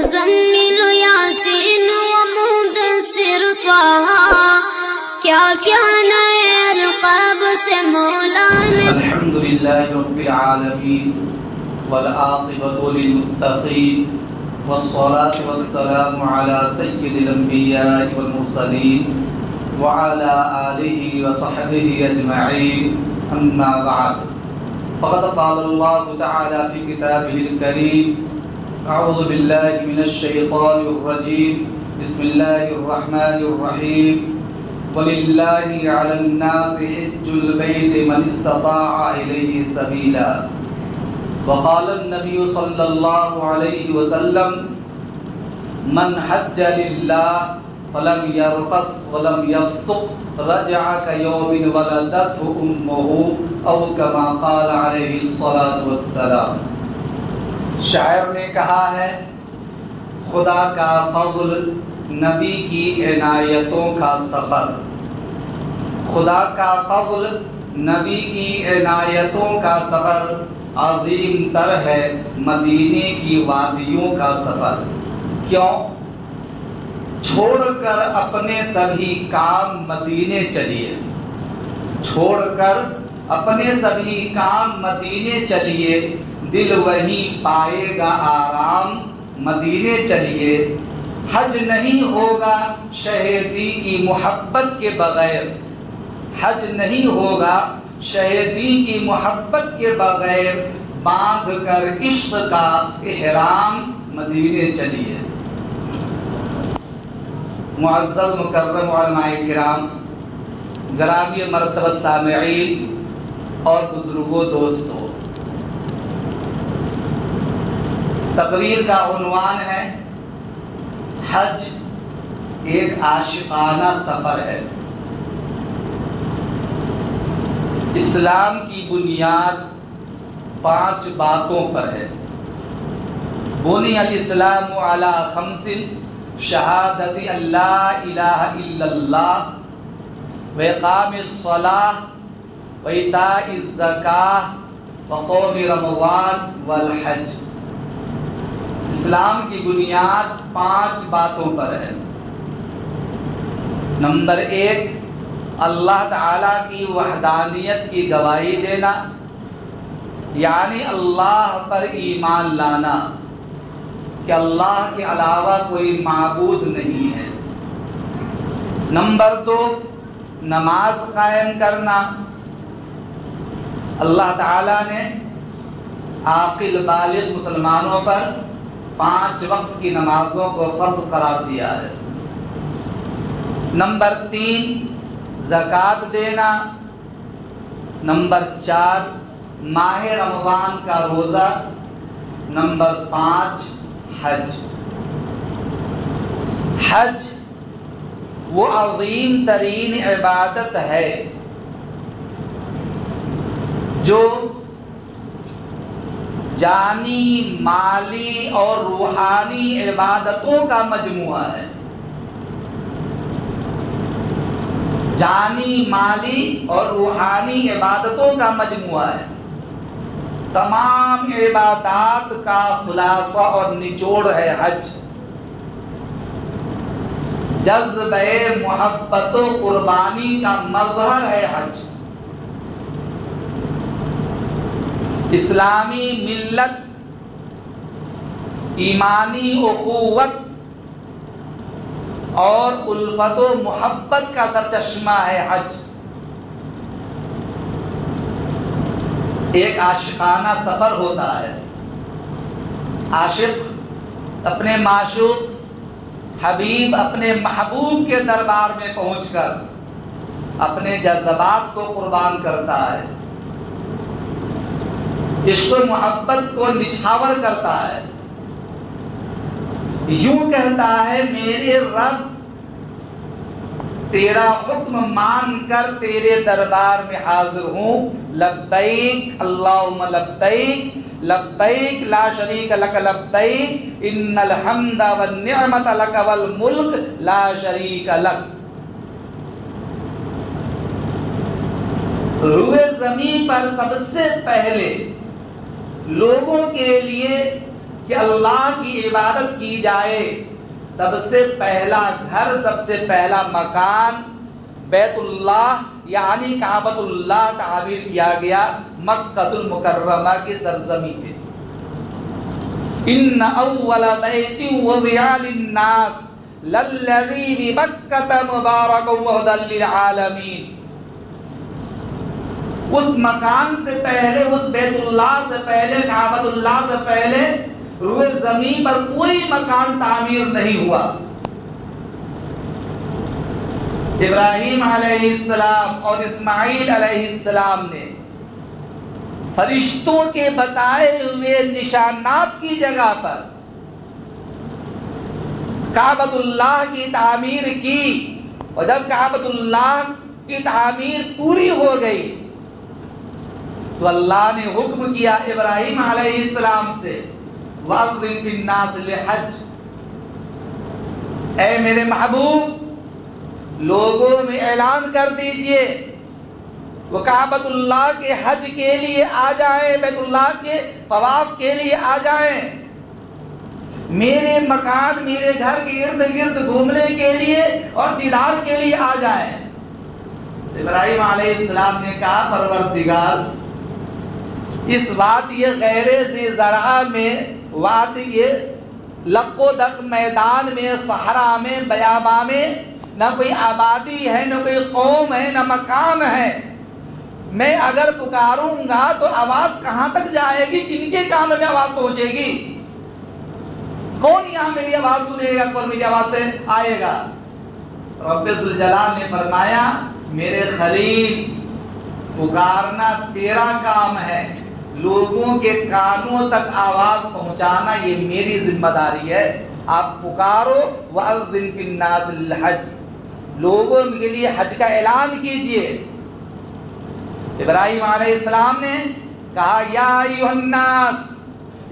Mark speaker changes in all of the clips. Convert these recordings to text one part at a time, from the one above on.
Speaker 1: مزمل یاسین و مدثر طہ، کیا کیا نئے القاب سے مولانا۔
Speaker 2: الحمدللہ رب العالمین والعاقبۃ للمتقین والصلاة والسلام علی سید الانبیاء والمرسلین وعلى آلہ وصحبہ اجمعین، اما بعد فقد قال اللہ تعالی فی کتابہ الکریم، اعوذ باللہ من الشیطان الرجیم، بسم اللہ الرحمن الرحیم، وَلِلَّهِ عَلَى النَّاسِ حِجُّ الْبَيْتِ مَنِ اسْتَطَاعَ إِلَيْهِ سَبِيلًا۔ وقال النبي صلى الله عليه وسلم من حج لله فلم يرفث ولم يفسق رجع كيوم ولدته أمه أو كما قال عليه الصلاة والسلام۔ شاعر نے کہا ہے خدا کا فضل نبی کی عنایتوں کا سفر، خدا کا فضل نبی کی عنایتوں کا سفر عظیم تر ہے مدینے کی وادیوں کا سفر۔ کیوں؟ چھوڑ کر اپنے سبھی کام مدینے چلیے، چھوڑ کر اپنے سبھی کام مدینے چلیے، دل وہیں پائے گا آرام مدینے چلیے۔ حج نہیں ہوگا شہیدی کی محبت کے بغیر، حج نہیں ہوگا شہیدی کی محبت کے بغیر، باندھ کر عشق کا احرام مدینے چلیے۔ معزز مکرم علماء کرام، گرامی مرتبہ سامعین اور بزرگوں دوستوں، تقریر کا عنوان ہے حج ایک عاشقانہ سفر ہے۔ اسلام کی بنیاد 5 باتوں پر ہے۔ بنی الاسلام علی 5، شہادت اللہ الہ الا اللہ واقام الصلاۃ وایتاء الزکاۃ وصوم رمضان والحج۔ اسلام کی بنیاد 5 باتوں پر ہے۔ نمبر 1، اللہ تعالیٰ کی وحدانیت کی گواہی دینا، یعنی اللہ پر ایمان لانا کہ اللہ کے علاوہ کوئی معبود نہیں ہے۔ نمبر 2، نماز قائم کرنا۔ اللہ تعالیٰ نے عاقل بالغ مسلمانوں پر 5 وقت کی نمازوں کو فرض قرار دیا ہے۔ نمبر 3، زکوٰۃ دینا۔ نمبر 4، ماہ رمضان کا روزہ۔ نمبر 5، حج۔ حج وہ عظیم ترین عبادت ہے جو جانی، مالی اور روحانی عبادتوں کا مجموعہ ہے۔ جانی، مالی اور روحانی عبادتوں کا مجموعہ ہے۔ تمام عبادات کا خلاصہ اور نچوڑ ہے حج۔ جذبہ محبت و قربانی کا مظہر ہے حج۔ اسلامی ملت، ایمانی اخوت اور الفت و محبت کا سرچشمہ ہے حج۔ ایک عاشقانہ سفر ہوتا ہے۔ عاشق اپنے معشوق حبیب، اپنے محبوب کے دربار میں پہنچ کر اپنے جذبات کو قربان کرتا ہے، عشق و محبت کو نچھاور کرتا ہے، یوں کہتا ہے میرے رب تیرا حکم مان کر تیرے دربار میں حاضر ہوں، لبیک اللہم لبیک لبیک لا شریک لک لبیک ان الحمد والنعمت لک والملک لا شریک لک۔ روئے زمین پر سب سے پہلے لوگوں کے لیے کہ اللہ کی عبادت کی جائے، سب سے پہلا گھر، سب سے پہلا مکان بیت اللہ یعنی کعبۃ اللہ تعمیر کیا گیا مکہ المکرمہ کی سرزمین پہ۔ ان اول بیت وضع للناس للذی ببکۃ مبارکا وہدی للعالمین۔ اس مکان سے پہلے، اس بیت اللہ سے پہلے، کعبۃ اللہ سے پہلے روئے زمین پر کوئی مکان تعمیر نہیں ہوا۔ ابراہیم علیہ السلام اور اسماعیل علیہ السلام نے فرشتوں کے بتائے ہوئے نشانات کی جگہ پر کعبۃ اللہ کی تعمیر کی، اور جب کعبۃ اللہ کی تعمیر پوری ہو گئی تو اللہ نے حکم کیا ابراہیم علیہ السلام سے وَأَذِّن فِي النَّاسِ لِلْحَجِّ، اے میرے محبوب لوگوں میں اعلان کر دیجئے وہ کعبۃ اللہ کے حج کے لیے آ جائیں، بیت اللہ کے طواف کے لیے آ جائیں، میرے مکان میرے گھر کے ارد گرد گھومنے کے لیے اور دیدار کے لیے آ جائیں۔ ابراہیم علیہ السلام نے کہا پروردگار اس وادی غیر ذی زرع میں، وادی لق و دق میدان میں، صحرا میں، بیاباں میں نہ کوئی آبادی ہے، نہ کوئی قوم ہے، نہ مکان ہے، میں اگر پکاروں گا تو آواز کہاں تک جائے گی؟ کن کے کانوں میں آواز پہنچے گی؟ کون یہاں میری آواز سنے گا، کون میری آواز پہ آئے گا؟ رب ذوالجلال نے فرمایا میرے خلیل پکارنا تیرا کام ہے، لوگوں کے کانوں تک آواز پہنچانا یہ میری ذمہ داری ہے۔ آپ پکارو وَأَذِّن فِي النَّاسِ لِلْحَجِّ، لوگوں کے لیے حج کا اعلان کیجئے۔ ابراہیم علیہ السلام نے کہا یا ایھا الناس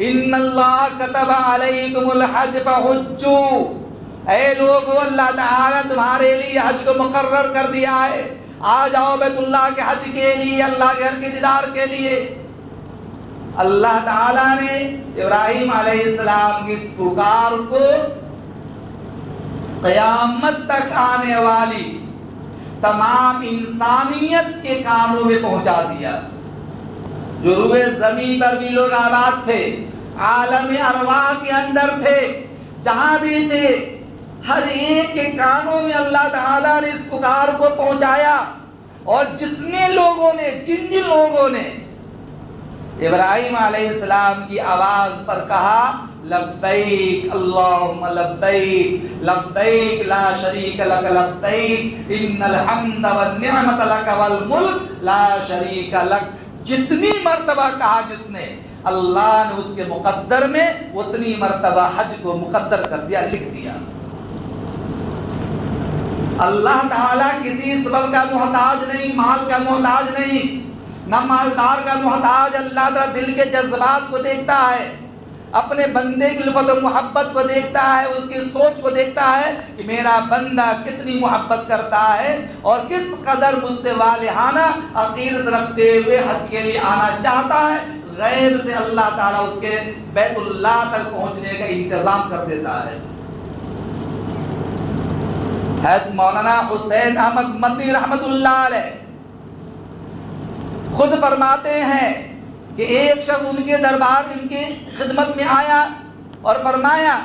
Speaker 2: ان اللہ کتب علیکم الحج فحجوا، اے لوگو اللہ تعالیٰ تمہارے لیے حج کو مقرر کر دیا ہے، آ جاؤ بیت اللہ کے حج کے لیے، اللہ کے گھر کے دیدار کے لیے۔ اللہ تعالیٰ نے ابراہیم علیہ السلام کی اس پکار کو قیامت تک آنے والی تمام انسانیت کے کانوں میں پہنچا دیا۔ جو روئے زمین پر بھی لوگ آباد تھے، عالم ارواح کے اندر تھے، جہاں بھی تھے، ہر ایک کے کانوں میں اللہ تعالیٰ نے اس پکار کو پہنچایا۔ اور جن لوگوں نے ابراہیم علیہ السلام کی آواز پر کہا لبیک اللہم لبیک لبیک لا شریک لک لبیک ان الحمد والنعمت لک والملک لا شریک لک، جتنی مرتبہ کہا جس نے، اللہ نے اس کے مقدر میں اتنی مرتبہ حج کو مقدر کر دیا، لکھ دیا۔ اللہ تعالیٰ کسی سبب کا محتاج نہیں، مال کا محتاج نہیں، نہ مالدار کا محتاج۔ اللہ تعالیٰ دل کے جذبات کو دیکھتا ہے، اپنے بندے کی الفت و محبت کو دیکھتا ہے، اس کی سوچ کو دیکھتا ہے کہ میرا بندہ کتنی محبت کرتا ہے اور کس قدر مجھ سے والہانہ عقیدت رکھتے ہوئے حج کے لیے آنا چاہتا ہے۔ غیب سے اللہ تعالیٰ اس کے بیت اللہ تک پہنچنے کا انتظام کر دیتا ہے۔ حضرت مولانا حسین احمد مدنی رحمت اللہ علیہ خود فرماتے ہیں کہ ایک شخص ان کے دربار، ان کی خدمت میں آیا اور فرمایا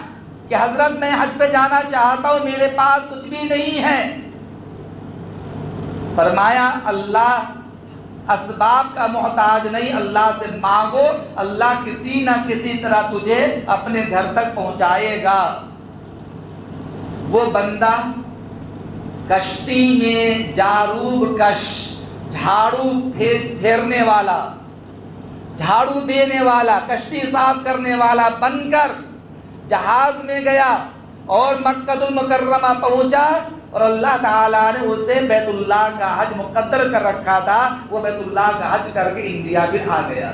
Speaker 2: کہ حضرت میں حج پہ جانا چاہتا ہوں، میرے پاس کچھ بھی نہیں ہے۔ فرمایا اللہ اسباب کا محتاج نہیں، اللہ سے مانگو، اللہ کسی نہ کسی طرح تجھے اپنے گھر تک پہنچائے گا۔ وہ بندہ کشتی میں جاروب کش، جھاڑو پھیرنے والا، جھاڑو دینے والا، کشتی صاف کرنے والا بن کر جہاز میں گیا اور مکہ المکرمہ پہنچا، اور اللہ تعالیٰ نے اسے بیت اللہ کا حج مقدر کر رکھا تھا، وہ بیت اللہ کا حج کر کے انڈیا پھر آ گیا۔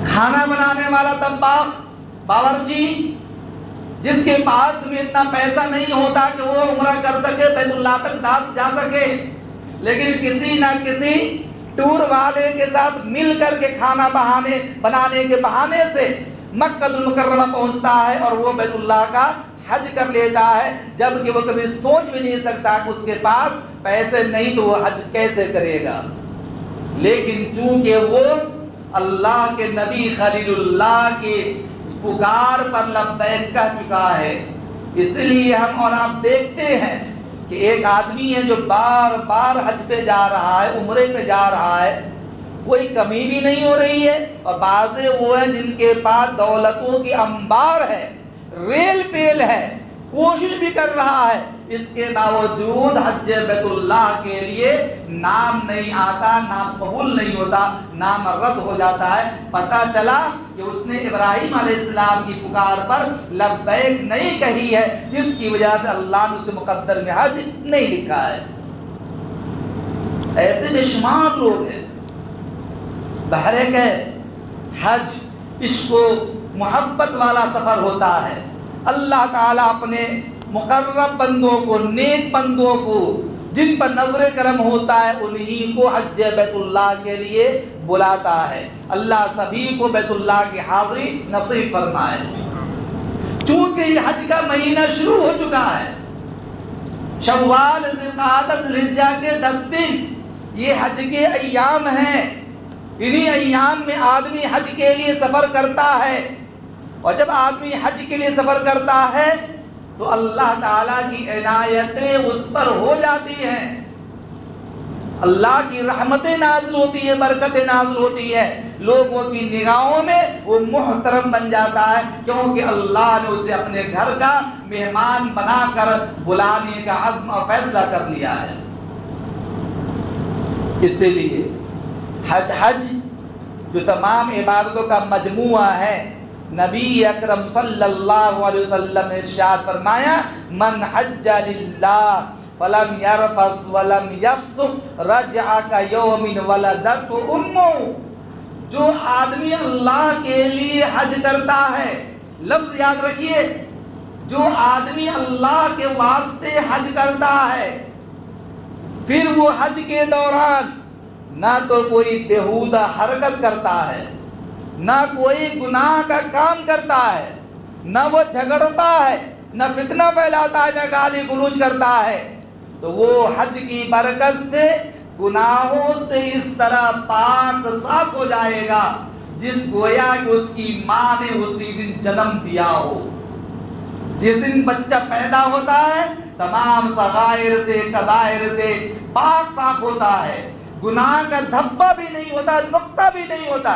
Speaker 2: کھانا بنانے والا طباخ، باورچی، جس کے پاس میں اتنا پیسہ نہیں ہوتا کہ وہ عمرہ کر سکے، بیت اللہ تک جا سکے، لیکن کسی نہ کسی ٹور والے کے ساتھ مل کر کے کھانا بنانے کے بہانے سے مکہ المکرمہ پہنچتا ہے اور وہ بیت اللہ کا حج کر لیتا ہے، جبکہ وہ کبھی سوچ بھی نہیں سکتا کہ اس کے پاس پیسے نہیں تو وہ حج کیسے کرے گا۔ لیکن چونکہ وہ اللہ کے نبی خلیل اللہ کے پکار پر لبیک کہہ چکا ہے، اس لیے ہم اور آپ دیکھتے ہیں کہ ایک آدمی ہے جو بار بار حج پہ جا رہا ہے، عمرے پہ جا رہا ہے، کوئی کمی بھی نہیں ہو رہی ہے، اور بعضے وہ ہیں جن کے پاس دولتوں کی انبار ہے، ریل پیل ہے، کوشش بھی کر رہا ہے، اس کے باوجود حج بیت اللہ کے لیے نام نہیں آتا، نام قبول نہیں ہوتا، نام رد ہو جاتا ہے۔ پتہ چلا کہ اس نے ابراہیم علیہ السلام کی پکار پر لبیک نہیں کہی ہے، جس کی وجہ سے اللہ نے اسے مقدر میں حج نہیں لکھا ہے۔ ایسے بے شمار لوگ ہیں۔ بہرکیف حج عشق و محبت والا سفر ہوتا ہے۔ اللہ تعالیٰ اپنے مقرب بندوں کو، نیک بندوں کو، جن پر نظر کرم ہوتا ہے، انہی کو حج بیت اللہ کے لیے بلاتا ہے۔ اللہ سبھی کو بیت اللہ کی حاضری نصیب فرمائے۔ چونکہ یہ حج کا مہینہ شروع ہو چکا ہے، شوال، ذوالقعدہ، ذوالحجہ کے 10 دن یہ حج کے ایام ہیں۔ انہی ایام میں آدمی حج کے لیے سفر کرتا ہے، اور جب آدمی حج کے لیے سفر کرتا ہے تو اللہ تعالیٰ کی عنایتیں اس پر ہو جاتی ہیں، اللہ کی رحمتیں نازل ہوتی ہیں، برکتیں نازل ہوتی ہیں، لوگوں کی نگاہوں میں وہ محترم بن جاتا ہے، کیونکہ اللہ نے اسے اپنے گھر کا مہمان بنا کر بلانے کا عزم اور فیصلہ کر لیا ہے۔ اس لیے حج جو تمام عبادتوں کا مجموعہ ہے، نبی اکرم صلی اللہ علیہ وسلم نے ارشاد فرمایا، من حج للہ فلم یرفث ولم یفسق رجع کیوم ولدتہ امہ۔ جو آدمی اللہ کے لیے حج کرتا ہے، لفظ یاد رکھیے، جو آدمی اللہ کے واسطے حج کرتا ہے، پھر وہ حج کے دوران نہ تو کوئی بیہودہ حرکت کرتا ہے، نہ کوئی گناہ کا کام کرتا ہے، نہ وہ جھگڑتا ہے، نہ فتنہ پھیلاتا ہے، نہ گالی گلوچ کرتا ہے، تو وہ حج کی برکت سے گناہوں سے اس طرح پاک صاف ہو جائے گا جس گویا کہ اس کی ماں نے اسی دن جنم دیا ہو۔ جس دن بچہ پیدا ہوتا ہے تمام صغائر سے، کبائر سے پاک صاف ہوتا ہے، گناہ کا دھبا بھی نہیں ہوتا، نقطہ بھی نہیں ہوتا،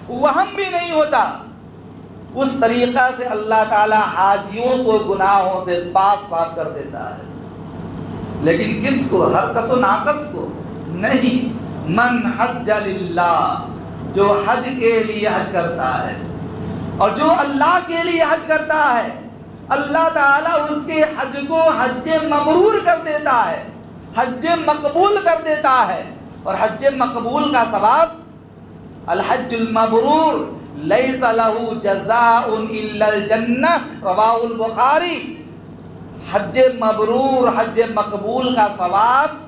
Speaker 2: وہم بھی نہیں ہوتا۔ اس طریقہ سے اللہ تعالی حاجیوں کو گناہوں سے پاک صاف کر دیتا ہے۔ لیکن کس کو؟ ہر کس و ناقص کو نہیں۔ من حج للہ، جو حج کے لیے حج کرتا ہے، اور جو اللہ کے لیے حج کرتا ہے، اللہ تعالیٰ اس کے حج کو حج مبرور کر دیتا ہے، حج مقبول کر دیتا ہے۔ اور حج مقبول کا ثواب، الحج المبرور لیس لہ جزاء الا الجنہ، رواہ البخاری۔ حج مبرور، حج مقبول کا ثواب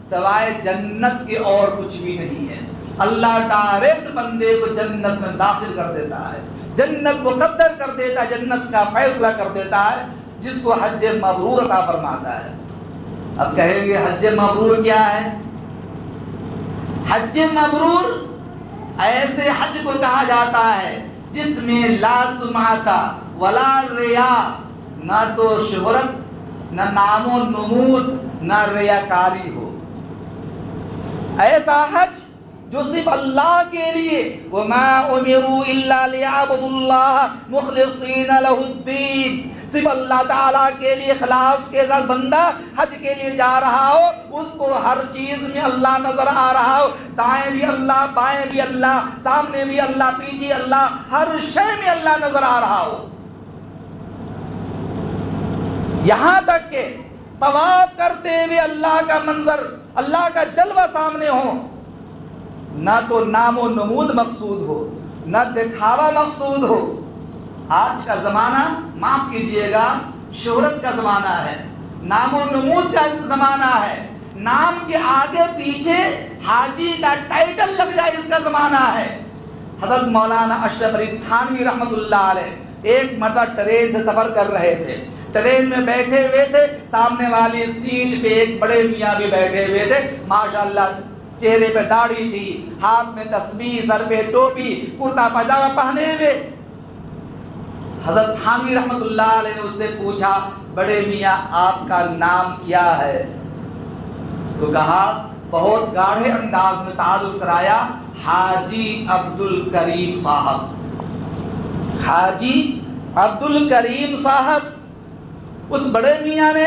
Speaker 2: سوائے جنت کے اور کچھ بھی نہیں ہے۔ اللہ ڈائریکٹ بندے کو جنت میں داخل کر دیتا ہے، جنت مقدر کر دیتا ہے، جنت کا فیصلہ کر دیتا ہے جس کو حج مبرور عطا فرماتا ہے۔ اب کہیں گے حج مبرور کیا ہے؟ حج مبرور ایسے حج کو کہا جاتا ہے جس میں لا سمعت ولا ریا، نہ تو شہرت، نہ نام و نمود، نہ ریاکاری ہو۔ ایسا حج جو صرف اللہ کے لیے، وَمَا أُمِرُوا إِلَّا لِيَعْبُدُوا اللَّهَ مُخْلِصِينَ لَهُ الدِّينَ، صرف اللہ تعالیٰ کے لیے اخلاص کے ساتھ بندہ حج کے لیے جا رہا ہو، اس کو ہر چیز میں اللہ نظر آ رہا ہو، دائیں بھی اللہ، بائیں بھی اللہ، سامنے بھی اللہ، پیچھے اللہ، ہر شے میں اللہ نظر آ رہا ہو، یہاں تک کہ طواف کرتے ہوئے اللہ کا منظر، اللہ کا جلوہ سامنے ہو، نہ تو نام و نمود مقصود ہو، نہ دکھاوا مقصود ہو۔ آج کا زمانہ، معاف کیجئے گا، شہرت کا زمانہ ہے، نام و نمود کا زمانہ ہے، نام کے آگے پیچھے حاجی کا ٹائٹل لگ جائے اس کا زمانہ ہے۔ حضرت مولانا اشرف علی تھانوی رحمۃ اللہ علیہ ایک مرتبہ ٹرین سے سفر کر رہے تھے، ٹرین میں بیٹھے ہوئے تھے، سامنے والی سیٹ پہ ایک بڑے میاں بھی بیٹھے ہوئے تھے، ماشاءاللہ چہرے پہ داڑھی تھی، ہاتھ میں تسبیح، سر پہ ٹوپی، کرتا پاجامہ پہنے ہوئے۔ حضرت تھانوی رحمۃ اللہ علیہ نے اس سے پوچھا، بڑے میاں آپ کا نام کیا ہے؟ تو کہا، بہت گاڑھے انداز میں تعارف کرایا، حاجی عبد الکریم صاحب، حاجی عبد الکریم صاحب۔ اس بڑے میاں نے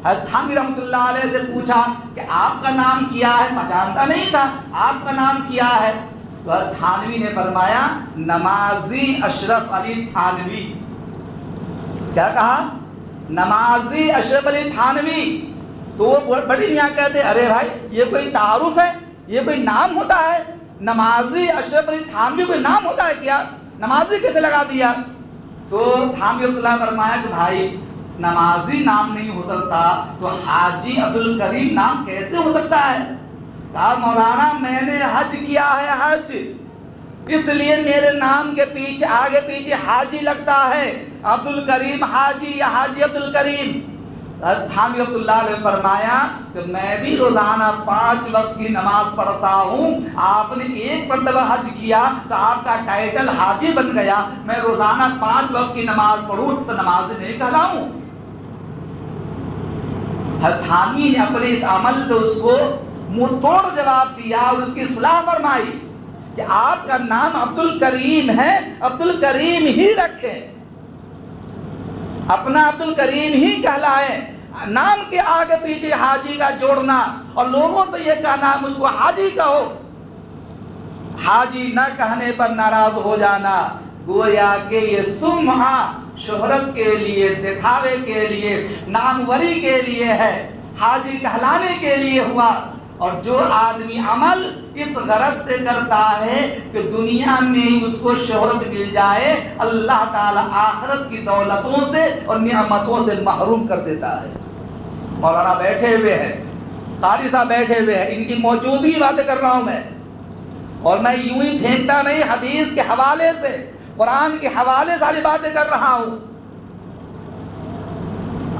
Speaker 2: حضرت تھانوی رحمۃ اللہ علیہ سے پوچھا کہ آپ کا نام کیا ہے؟ پہچانتا نہیں تھا، آپ کا نام کیا ہے؟ تو حضرت تھانوی نے فرمایا، نمازی اشرف علی تھانوی۔ کیا کہا؟ نمازی اشرف علی تھانوی۔ تو وہ بڑی میاں کہتے، ارے بھائی یہ کوئی تعارف ہے؟ یہ کوئی نام ہوتا ہے؟ نمازی اشرف علی تھانوی کوئی نام ہوتا ہے کیا؟ نمازی کیسے لگا دیا؟ تو تھانوی رحمۃ اللہ فرمایا کہ بھائی نمازی نام نہیں ہو سکتا تو حاجی عبد الکریم نام کیسے ہو سکتا ہے؟ کہا، مولانا میں نے حج کیا ہے، حج، اس لیے میرے نام کے پیچھے آگے پیچھے حاجی لگتا ہے، عبد الکریم حاجی یا حاجی عبد الکریم۔ تھانوی رحمۃ اللہ علیہ فرمایا کہ میں بھی روزانہ 5 وقت کی نماز پڑھتا ہوں، آپ نے ایک مرتبہ حج کیا تو آپ کا ٹائٹل حاجی بن گیا، میں روزانہ 5 وقت کی نماز پڑھوں تو نمازی نہیں کہلاؤں۔ حضرت تھانوی نے اپنے اس عمل سے اس کو منہ توڑ جواب دیا اور اس کی اصلاح فرمائی کہ آپ کا نام عبد الکریم ہے، عبد الکریم ہی رکھیں، اپنا عبد الکریم ہی کہلائیں۔ نام کے آگے پیچھے حاجی کا جوڑنا اور لوگوں سے یہ کہنا مجھ کو حاجی کہو، حاجی نہ کہنے پر ناراض ہو جانا، گویا کہ یہ سمعہ شہرت کے لیے، دکھاوے کے لیے، ناموری کے لیے ہے، حاجی کہلانے کے لیے ہوا۔ اور جو آدمی عمل اس غرض سے کرتا ہے کہ دنیا میں اس کو شہرت مل جائے، اللہ تعالیٰ آخرت کی دولتوں سے اور نعمتوں سے محروم کر دیتا ہے۔ مولانا بیٹھے ہوئے ہیں، قاری صاحب بیٹھے ہوئے ہیں، ان کی موجودگی باتیں کر رہا ہوں میں، اور میں یوں ہی پھینکتا نہیں، حدیث کے حوالے سے، قرآن کے حوالے ساری باتیں کر رہا ہوں۔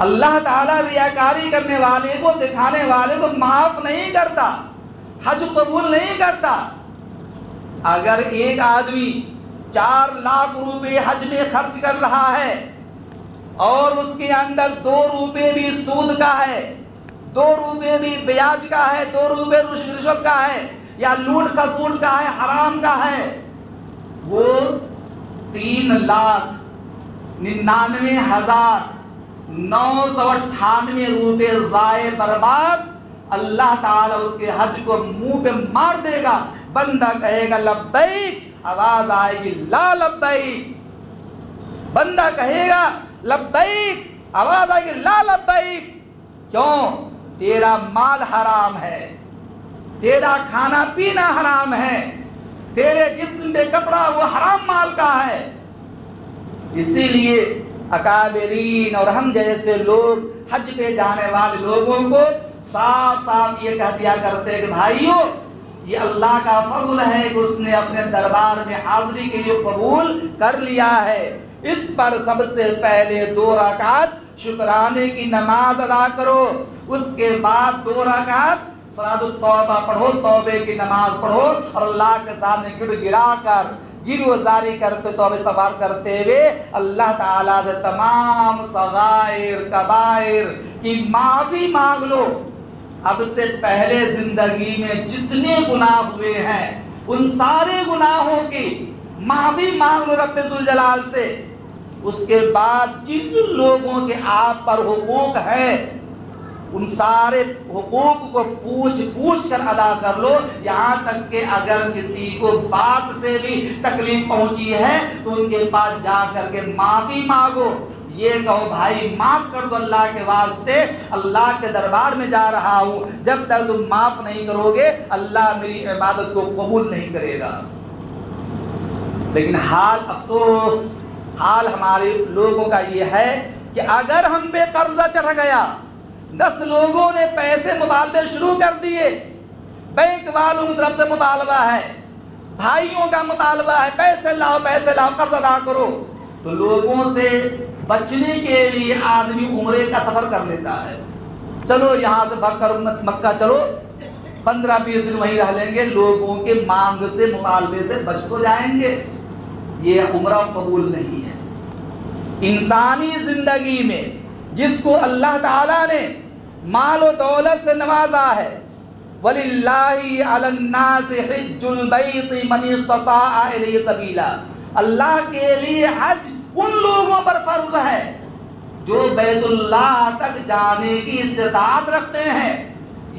Speaker 2: اللہ تعالیٰ ریاکاری کرنے والے کو، دکھانے والے کو معاف نہیں کرتا، حج قبول نہیں کرتا۔ اگر ایک آدمی 4 لاکھ روپے حج میں خرچ کر رہا ہے اور اس کے اندر 2 روپے بھی سود کا ہے، 2 روپے بھی بیاج کا ہے، 2 روپے رشوت کا ہے، یا لوٹ کھسوٹ کا ہے، حرام کا ہے، وہ 3,99,998 روپے ضائع برباد، اللہ تعالیٰ اس کے حج کو منہ پہ مار دے گا۔ بندہ کہے گا لبیک، آواز آئے گی لا لبیک، بندہ کہے گا لبیک، آواز آئے گی لا لبیک۔ کیوں؟ تیرا مال حرام ہے، تیرا کھانا پینا حرام ہے، تیرے جسم پہ کپڑا وہ حرام مال کا ہے۔ اسی لیے اکابرین اور ہم جیسے لوگ حج پہ جانے والے لوگوں کو صاف صاف یہ کہہ دیا کرتے کہ بھائیو، یہ اللہ کا فضل ہے کہ اس نے اپنے دربار میں حاضری کے لیے قبول کر لیا ہے۔ اس پر سب سے پہلے 2 رکعت شکرانے کی نماز ادا کرو، اس کے بعد 2 رکعت صلاۃ التوبہ پڑھو، توبے کی نماز پڑھو، اور اللہ کے سامنے گڑ گرا کر گریزاری کرتے، توبہ استغفار کرتے ہوئے اللہ تعالیٰ سے تمام صغائر کبائر کی معافی مانگ لو۔ اب سے پہلے زندگی میں جتنے گناہ ہوئے ہیں ان سارے گناہوں کی معافی مانگ لو رب ذوالجلال سے۔ اس کے بعد جن لوگوں کے آپ پر حقوق ہیں ان سارے حقوق کو پوچھ کر ادا کر لو، یہاں تک کہ اگر کسی کو بات سے بھی تکلیف پہنچی ہے تو ان کے پاس جا کر کے معافی مانگو، یہ کہو بھائی معاف کر دو اللہ کے واسطے، اللہ کے دربار میں جا رہا ہوں، جب تک تم معاف نہیں کرو گے اللہ میری عبادت کو قبول نہیں کرے گا۔ لیکن حال افسوس، حال ہمارے لوگوں کا یہ ہے کہ اگر ہم پہ قرضہ چڑھ گیا، 10 لوگوں نے پیسے مطالبے شروع کر دیے، بینک والوں کی طرف سے مطالبہ ہے، بھائیوں کا مطالبہ ہے پیسے لاؤ قرض ادا کرو، تو لوگوں سے بچنے کے لیے آدمی عمرے کا سفر کر لیتا ہے، چلو یہاں سے بھگ کر مکہ چلو، 15-20 دن وہیں رہ لیں گے، لوگوں کے مانگ سے مطالبے سے بچ تو جائیں گے۔ یہ عمرہ قبول نہیں ہے۔ انسانی زندگی میں جس کو اللہ تعالیٰ نے مال و دولت سے نوازا ہے، وَلِلَّهِ عَلَى النَّاسِ حِجُّ الْبَيْتِ مَنِ اسْتَطَاعَ إِلَيْهِ سَبِيلًا، اللہ کے لیے حج ان لوگوں پر فرض ہے جو بیت اللہ تک جانے کی استطاعت رکھتے ہیں،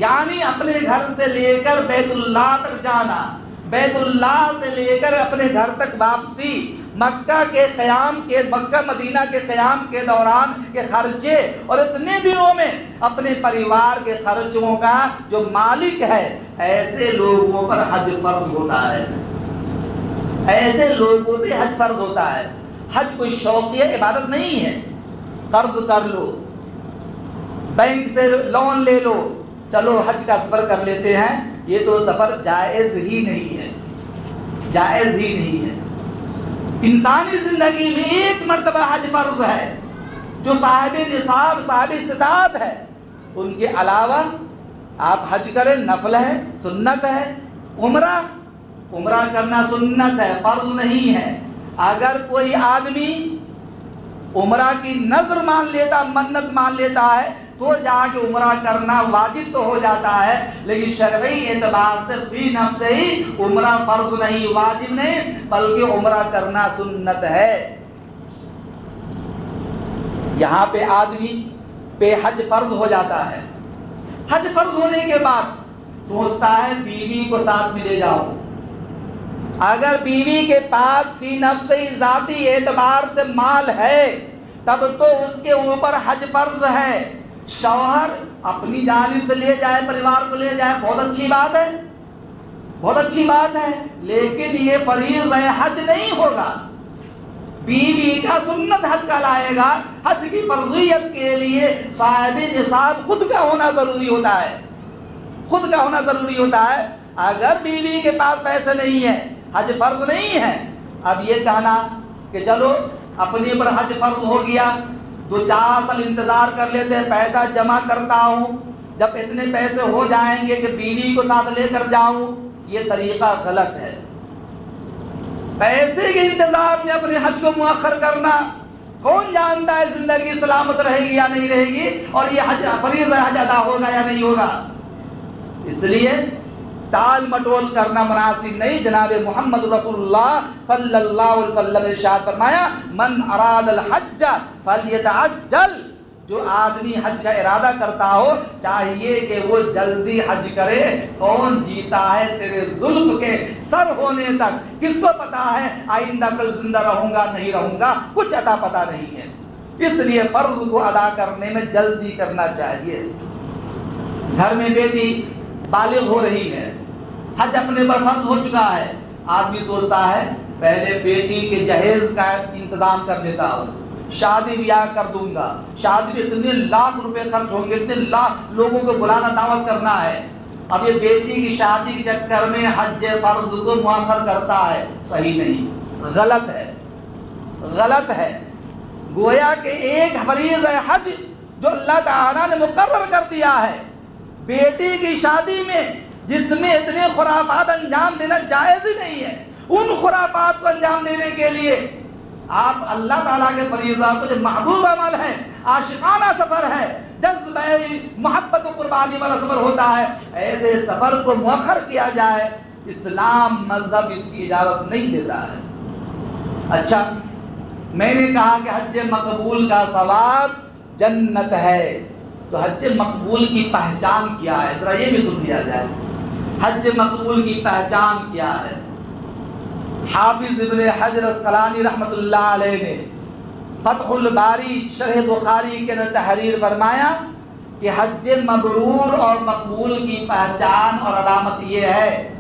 Speaker 2: یعنی اپنے گھر سے لے کر بیت اللہ تک جانا، بیت اللہ سے لے کر اپنے گھر تک واپسی، مکہ مدینہ کے قیام کے دوران کے خرچے، اور اتنے دنوں میں اپنے پریوار کے خرچوں کا جو مالک ہے، ایسے لوگوں پر حج فرض ہوتا ہے، ایسے لوگوں پہ حج فرض ہوتا ہے۔ حج کوئی شوقیہ عبادت نہیں ہے، قرض کر لو، بینک سے لون لے لو، چلو حج کا سفر کر لیتے ہیں، یہ تو سفر جائز ہی نہیں ہے، جائز ہی نہیں ہے۔ انسانی زندگی میں ایک مرتبہ حج فرض ہے، جو صاحب نصاب صاحب استطاعت ہے، ان کے علاوہ آپ حج کریں، نفل ہے، سنت ہے۔ عمرہ کرنا سنت ہے، فرض نہیں ہے۔ اگر کوئی آدمی عمرہ کی نظر مان لیتا، منت مان لیتا ہے، تو جا کے عمرہ کرنا واجب تو ہو جاتا ہے، لیکن شرعی اعتبار سے فی نفس ہی عمرہ فرض نہیں، واجب نہیں، بلکہ عمرہ کرنا سنت ہے۔ یہاں پہ آدمی پہ حج فرض ہو جاتا ہے، حج فرض ہونے کے بعد سوچتا ہے بیوی کو ساتھ میں لے جاؤں۔ اگر بیوی کے پاس فی نفس ہی ذاتی اعتبار سے مال ہے، تب تو اس کے اوپر حج فرض ہے۔ شوہر اپنی جانب سے لے جائے، پریوار کو لے جائے، بہت اچھی بات ہے، بہت اچھی بات ہے، لیکن یہ فریض حج نہیں ہوگا۔ بیوی کا سنت حج کا لائے گا۔ حج کی فرضیت کے لیے صاحب نصاب خود کا ہونا ضروری ہوتا ہے، خود کا ہونا ضروری ہوتا ہے۔ اگر بیوی کے پاس پیسے نہیں ہے، حج فرض نہیں ہے، اب یہ کہنا کہ چلو اپنے پر حج فرض ہو گیا، 2-4 سال انتظار کر لیتے ہیں، پیسہ جمع کرتا ہوں، جب اتنے پیسے ہو جائیں گے کہ بیوی کو ساتھ لے کر جاؤں، یہ طریقہ غلط ہے۔ پیسے کے انتظار میں اپنے حج کو مؤخر کرنا، کون جانتا ہے زندگی سلامت رہے گی یا نہیں رہے گی، اور یہ حج فریضہ حج ادا ہوگا یا نہیں ہوگا۔ اس لیے ٹال مٹول کرنا مناسب نہیں۔ جناب محمد رسول اللہ صلی اللہ علیہ وسلم نے ارشاد فرمایا، من اراد الحج فلیتعجل، جو آدمی حج کا ارادہ کرتا ہو چاہیے کہ وہ جلدی حج کرے۔ کون جیتا ہے تیرے زلف کے سر ہونے تک؟ کس کو پتا ہے آئندہ کل زندہ رہوں گا نہیں رہوں گا، کچھ عطا پتا نہیں ہے۔ اس لیے فرض کو ادا کرنے میں جلدی کرنا چاہیے۔ گھر میں بیٹی بالغ ہو رہی ہے، حج اپنے پر فرض ہو چکا ہے، آدمی سوچتا ہے پہلے بیٹی کے جہیز کا انتظام کر لیتا ہوں، شادی بیاہ کر دوں گا، شادی میں اتنے لاکھ روپے خرچ ہوں گے، اتنے لاکھ لوگوں کو بلانا دعوت کرنا ہے۔ اب یہ بیٹی کی شادی کے چکر میں حج فرض کو مؤخر کرتا ہے، صحیح نہیں، غلط ہے، غلط ہے۔ گویا کہ ایک فریض ہے حج جو اللہ تعالیٰ نے مقرر کر دیا ہے، بیٹی کی شادی میں جس میں اتنے خرافات انجام دینا جائز ہی نہیں ہے، ان خرافات کو انجام دینے کے لیے آپ اللہ تعالیٰ کے فریضہ کو جو محبوب عمل ہے، عاشقانہ سفر ہے، جذبہ محبت و قربانی والا سفر ہوتا ہے، ایسے سفر کو مؤخر کیا جائے، اسلام مذہب اس کی اجازت نہیں دیتا ہے۔ اچھا، میں نے کہا کہ حج مقبول کا ثواب جنت ہے، تو حج مقبول کی پہچان کیا ہے؟ ذرا یہ بھی سن لیا جائے، حج مقبول کی پہچان کیا ہے؟ حافظ ابن حجر اسقلانی رحمۃ اللہ علیہ نے فتح الباری شرح بخاری کے اندر تحریر فرمایا کہ حج مبرور اور مقبول کی پہچان اور علامت یہ ہے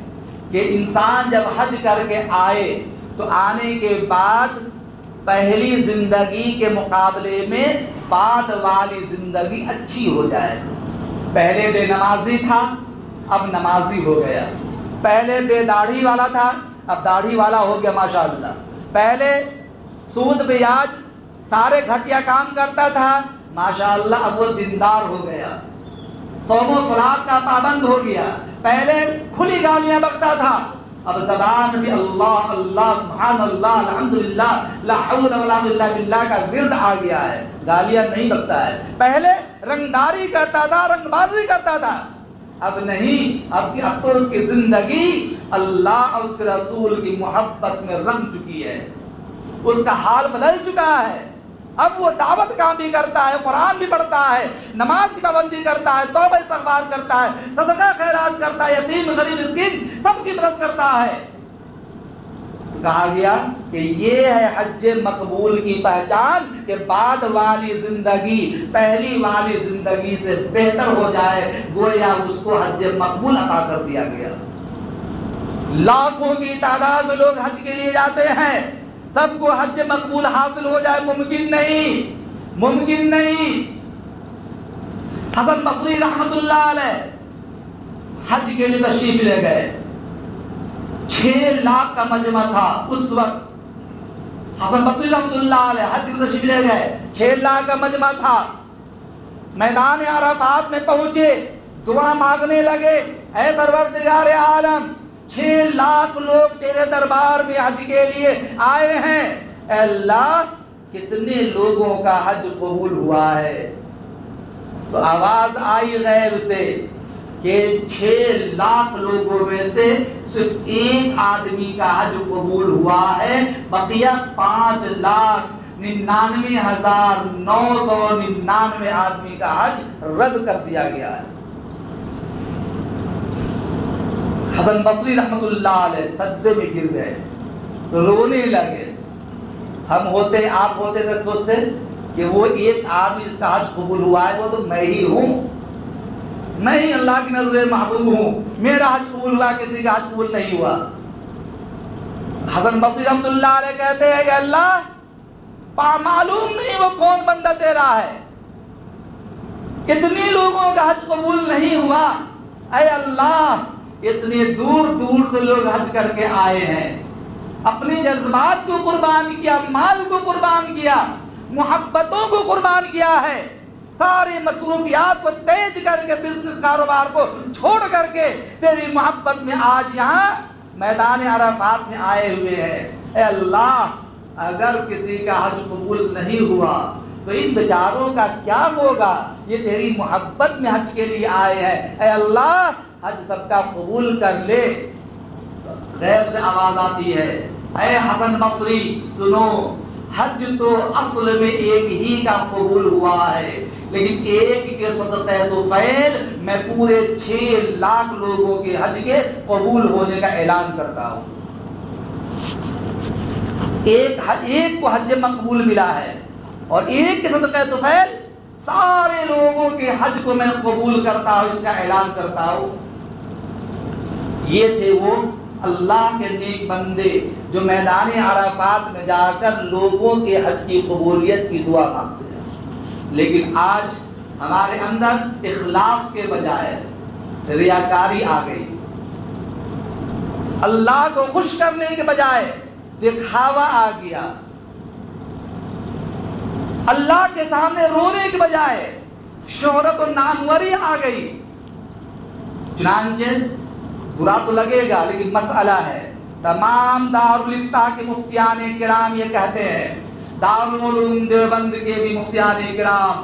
Speaker 2: کہ انسان جب حج کر کے آئے تو آنے کے بعد پہلی زندگی کے مقابلے میں بعد والی زندگی اچھی ہو جائے۔ پہلے بے نمازی تھا، اب نمازی ہو گیا، پہلے بے داڑھی والا تھا، اب داڑھی والا ہو گیا ماشاءاللہ. پہلے سود بیاج سارے گھٹیا کام کرتا تھا، ماشاءاللہ اب وہ دیندار ہو گیا، صوم و صلات کا پابند ہو گیا. پہلے کھلی گالیاں بکتا تھا، اب زبان بھی اللہ اللہ سبحان اللہ الحمدللہ لا حول ولا قوت الا باللہ کا ورد آ گیا ہے، گالیاں نہیں بکتا ہے. پہلے رنگداری کرتا تھا، رنگ بازی کرتا تھا، اب نہیں، اب تو اس کی زندگی اللہ اور اس کے رسول کی محبت میں رنگ چکی ہے، اس کا حال بدل چکا ہے. اب وہ دعوت کام بھی کرتا ہے، قرآن بھی پڑھتا ہے، نماز کی پابندی کرتا ہے، توبہ استغفار کرتا ہے، صدقہ خیرات کرتا ہے، یتیم غریب مسکین سب کی مدد کرتا ہے. کہا گیا کہ یہ ہے حج مقبول کی پہچان کہ بعد والی زندگی پہلی والی زندگی سے بہتر ہو جائے، گویا اس کو حج مقبول عطا کر دیا گیا. لاکھوں کی تعداد میں لوگ حج کے لیے جاتے ہیں، سب کو حج مقبول حاصل ہو جائے ممکن نہیں، ممکن نہیں. حسن بصری رحمت اللہ علیہ حج کے لیے تشریف لے گئے، 6 لاکھ کا مجمع تھا اس وقت. حسن بصری رحمت اللہ علیہ حج کے لیے تشریف لے گئے، 6 لاکھ کا مجمع تھا. میدان عرفات میں پہنچے، دعا مانگنے لگے، اے پروردگار عالم 6 لاکھ لوگ تیرے دربار میں حج کے لیے آئے ہیں، اے اللہ کتنے لوگوں کا حج قبول ہوا ہے. تو آواز آئی غیب سے کہ 6 لاکھ لوگوں میں سے صرف ایک آدمی کا حج قبول ہوا ہے، بقیہ 5,99,999 آدمی کا حج رد کر دیا گیا ہے. حسن بصری رحمت اللہ علیہ سجدے میں گر گئے، رونے لگے. ہم ہوتے، آپ ہوتے تو سوچتے کہ وہ ایک آدمی جس کا حج قبول ہوا ہے وہ تو میں ہی ہوں، میں ہی اللہ کی نظر محبوب ہوں، میرا حج قبول ہوا، کسی کا حج قبول نہیں ہوا. حسن بصری رحمت اللہ علیہ کہتے ہیں کہ اللہ معلوم نہیں وہ کون بندہ تیرا ہے، کتنے لوگوں کا حج قبول نہیں ہوا. اے اللہ اتنے دور دور سے لوگ حج کر کے آئے ہیں، اپنے جذبات کو قربان کیا، مال کو قربان کیا، محبتوں کو قربان کیا ہے، ساری مصروفیات کو تیز کر کے بزنس کاروبار کو چھوڑ کر کے تیری محبت میں آج یہاں میدان عرفات میں آئے ہوئے ہیں. اے اللہ اگر کسی کا حج قبول نہیں ہوا تو ان بیچاروں کا کیا ہوگا، یہ تیری محبت میں حج کے لیے آئے ہیں، اے اللہ حج سب کا قبول کر لے. غیب سے آواز آتی ہے، اے حسن بصری سنو، حج تو اصل میں ایک ہی کا قبول ہوا ہے، لیکن ایک کے صدقہ طفیل میں پورے 6 لاکھ لوگوں کے حج کے قبول ہونے کا اعلان کرتا ہوں. ایک کو حج مقبول ملا ہے اور ایک کے صدقہ طفیل سارے لوگوں کے حج کو میں قبول کرتا ہوں، اس کا اعلان کرتا ہوں. یہ تھے وہ اللہ کے نیک بندے جو میدان عرفات میں جا کر لوگوں کے حج کی قبولیت کی دعا مانگتے ہیں. لیکن آج ہمارے اندر اخلاص کے بجائے ریاکاری آ گئی، اللہ کو خوش کرنے کے بجائے دکھاوا آ گیا، اللہ کے سامنے رونے کے بجائے شہرت و ناموری آ گئی. چنانچہ برا تو لگے گا لیکن مسئلہ ہے. تمام دارالفتہ کے مفتیان کرام یہ کہتے ہیں، دارالعلوم دیوبند کے بھی مفتیان کرام،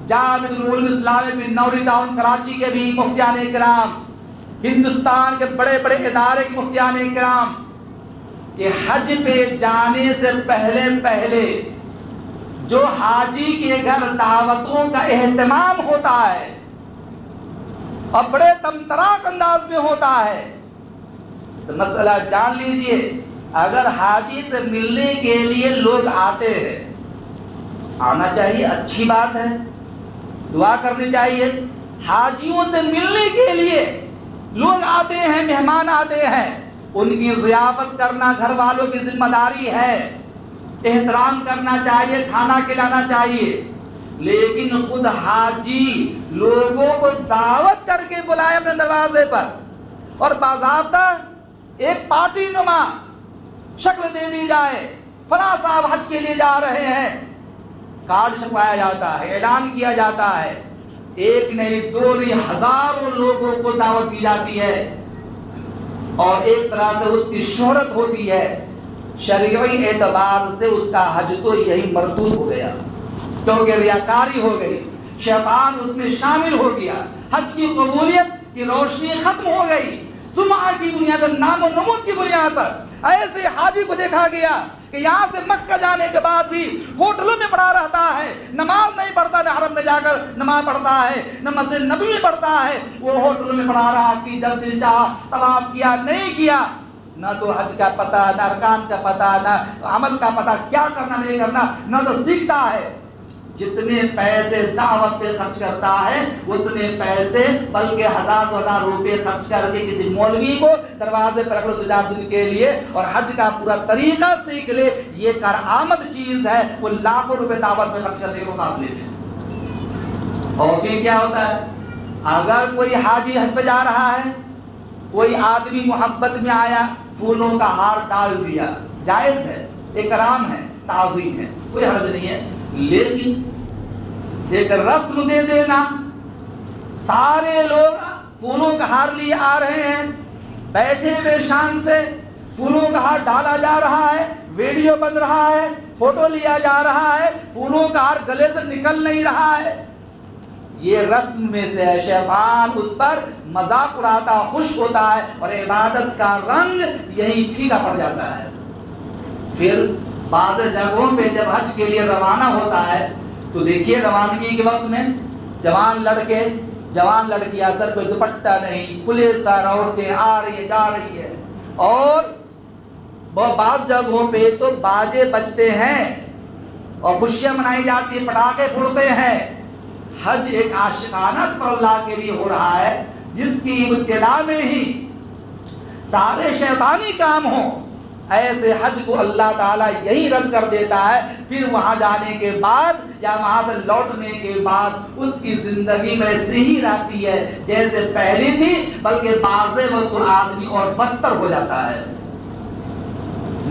Speaker 2: جامعہ العلوم اسلامیہ میں نوری ٹاؤن کراچی کے بھی مفتیان کرام، ہندوستان کے بڑے بڑے ادارے کے مفتیان کرام، کہ حج پہ جانے سے پہلے جو حاجی کے گھر دعوتوں کا اہتمام ہوتا ہے اور بڑے تمتراک انداز میں ہوتا ہے، تو مسئلہ جان لیجئے، اگر حاجی سے ملنے کے لیے لوگ آتے ہیں، آنا چاہیے، اچھی بات ہے، دعا کرنی چاہیے. حاجیوں سے ملنے کے لیے لوگ آتے ہیں، مہمان آتے ہیں، ان کی ضیافت کرنا گھر والوں کی ذمہ داری ہے، احترام کرنا چاہیے، کھانا کھلانا چاہیے. لیکن خود حاجی لوگوں کو دعوت کر کے بلائے اپنے دروازے پر اور باضابطہ ایک پارٹی نما شکل دے دی جائے، فلاں صاحب حج کے لیے جا رہے ہیں، کارڈ چھپوایا جاتا ہے، اعلان کیا جاتا ہے، ایک نہیں دو نہیں ہزاروں لوگوں کو دعوت دی جاتی ہے اور ایک طرح سے اس کی شہرت ہوتی ہے، شرعی اعتبار سے اس کا حج تو یہی مردود ہو گیا، کیونکہ ریاکاری ہو گئی، شیطان اس میں شامل ہو گیا، حج کی قبولیت کی روشنی ختم ہو گئی، سمعہ کی بنیاد پر، نام و نمود کی بنیاد پر ایسے حاجی کو دیکھا گیا کہ یہاں سے مکہ جانے کے بعد بھی ہوٹلوں میں پڑا رہتا ہے، نماز نہیں پڑھتا، نہ حرم میں جا کر نماز پڑھتا ہے، نہ مسجد نبوی میں پڑھتا ہے، وہ ہوٹلوں میں پڑا رہا کہ جب دل چاہا طواف کیا، نہیں کیا، نہ تو حج کا پتہ، نہ ارکان کا پتہ، نہ عمل کا پتہ، کیا کرنا نہیں کرنا، نہ تو سیکھتا ہے۔ جتنے پیسے دعوت پہ خرچ کرتا ہے اتنے پیسے بلکہ ہزار روپے خرچ کر کے کسی مولوی کو دروازے پر رکھ لو 2000 دن کے لیے اور حج کا پورا طریقہ سیکھ لے، یہ کارآمد چیز ہے، وہ لاکھوں روپے دعوت پہ خرچ کرنے کے مقابلے میں۔ اور پھر کیا ہوتا ہے، اگر کوئی حاجی حج پہ جا رہا ہے، کوئی آدمی محبت میں آیا، پھولوں کا ہار ڈال دیا، جائز ہے، اکرام ہے، تعظیم ہے، کوئی حرج نہیں ہے، لیکن ایک رسم دے دینا، سارے لوگ پھولوں کا ہار لیے آ رہے ہیں، بیٹھے ہوئے شان سے پھولوں کا ہار ڈالا جا رہا ہے، ویڈیو بن رہا ہے، فوٹو لیا جا رہا ہے، پھولوں کا ہار گلے سے نکل نہیں رہا ہے، یہ رسم میں سے ہے، شیطان اس پر مذاق اڑاتا، خوش ہوتا ہے اور عبادت کا رنگ یہی پھیکا پڑ جاتا ہے۔ پھر بعض جگہوں پہ جب حج کے لیے روانہ ہوتا ہے تو دیکھیے روانگی کے وقت میں جوان لڑکے جوان لڑکیاں سر کوئی دوپٹہ نہیں، کھلے سر عورتیں آ رہی ہے جا رہی ہے، اور بعض جگہوں پہ تو باجے بجتے ہیں اور خوشیاں منائی جاتی ہیں، پٹاخے پھوڑتے ہیں۔ حج ایک عاشقانہ سفر اللہ کے لیے ہو رہا ہے جس کی ابتدا میں ہی سارے شیطانی کام ہوں، ایسے حج کو اللہ تعالیٰ یہی رد کر دیتا ہے۔ پھر وہاں جانے کے بعد یا وہاں سے لوٹنے کے بعد اس کی زندگی میں ایسے ہی رہتی ہے جیسے پہلی تھی، بلکہ بعض وقت آدمی اور بدتر ہو جاتا ہے۔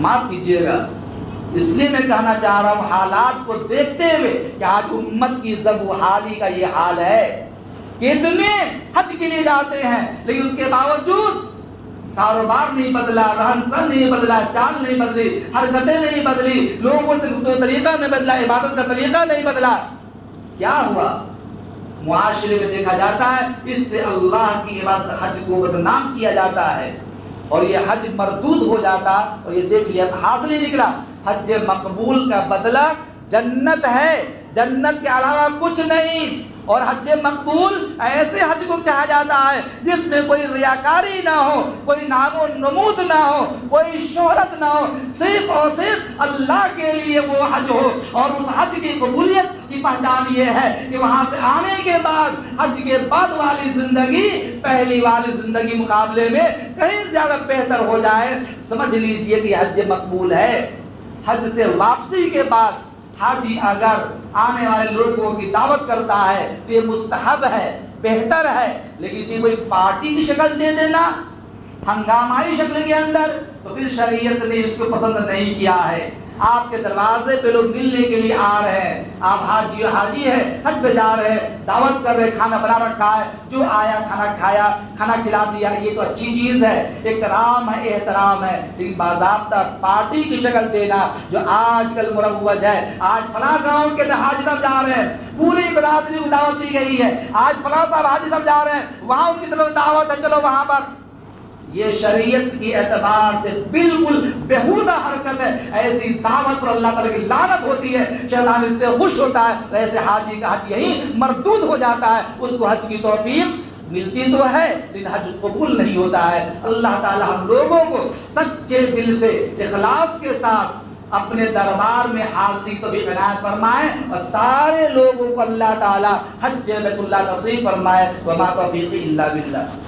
Speaker 2: معاف کیجیے گا، اس لیے میں کہنا چاہ رہا ہوں حالات کو دیکھتے ہوئے کہ آج امت کی ضب و حالی کا یہ حال ہے کہ اتنے حج کے لیے جاتے ہیں لیکن اس کے باوجود کاروبار نہیں بدلا، رہن سہن نہیں بدلا، چال نہیں بدلی، حرکتیں نہیں بدلی، لوگوں سے گفتگو طریقہ نہیں بدلا، عبادت کا طریقہ نہیں بدلا۔ کیا ہوا؟ معاشرے میں دیکھا جاتا ہے اس سے اللہ کی عبادت حج کو بدنام کیا جاتا ہے اور یہ حج مردود ہو جاتا، اور یہ دیکھ لیا حاصل ہی نکلا، حج مقبول کا بدلہ جنت ہے، جنت کے علاوہ کچھ نہیں۔ اور حج مقبول ایسے حج کو کہا جاتا ہے جس میں کوئی ریاکاری نہ ہو، کوئی نام و نمود نہ ہو، کوئی شہرت نہ ہو، صرف اور صرف اللہ کے لیے وہ حج ہو۔ اور اس حج کی قبولیت کی پہچان یہ ہے کہ وہاں سے آنے کے بعد حج کے بعد والی زندگی پہلی والی زندگی مقابلے میں کہیں زیادہ بہتر ہو جائے۔ سمجھ لیجئے کہ حج مقبول ہے۔ حج سے واپسی کے بعد حاجی اگر آنے والے لوگوں کی دعوت کرتا ہے تو یہ مستحب ہے، بہتر ہے، لیکن یہ کوئی پارٹی کی شکل دے دینا ہنگامائی شکل کے اندر تو پھر شریعت نے اس کو پسند نہیں کیا ہے۔ آپ کے دروازے پہ لوگ ملنے کے لیے آ رہے ہیں، آپ حاجی ہے، حج پہ جا رہے ہیں، دعوت کر رہے ہیں، کھانا بنا رکھا ہے، جو آیا کھانا کھایا، کھانا کھلا دیا، یہ تو اچھی چیز ہے، اکرام ہے، احترام ہے، لیکن باضابطہ پارٹی کی شکل دینا جو آج کل مروج ہے۔ آج فلاں گاؤں کے حاجی صاحب جا رہے ہیں، پوری برادری کو دعوت دی گئی ہے، آج فلاں صاحب حاجی صاحب جا رہے ہیں، وہاں ان کی طرف دعوت ہے، چلو وہاں پر۔ یہ شریعت کی اعتبار سے بالکل بیہودہ حرکت ہے، ایسی دعوت پر اللہ تعالیٰ کی لعنت ہوتی ہے، شیطان اس سے خوش ہوتا ہے، ایسے حاجی کا حج یہی مردود ہو جاتا ہے، اس کو حج کی توفیق ملتی تو ہے لیکن حج قبول نہیں ہوتا ہے۔ اللہ تعالیٰ ہم لوگوں کو سچے دل سے اخلاص کے ساتھ اپنے دربار میں حاضری کو بھی عنایت فرمائے اور سارے لوگوں کو اللہ تعالیٰ حج بیت اللہ نصیب فرمائے۔ وما توفیقی الا باللہ۔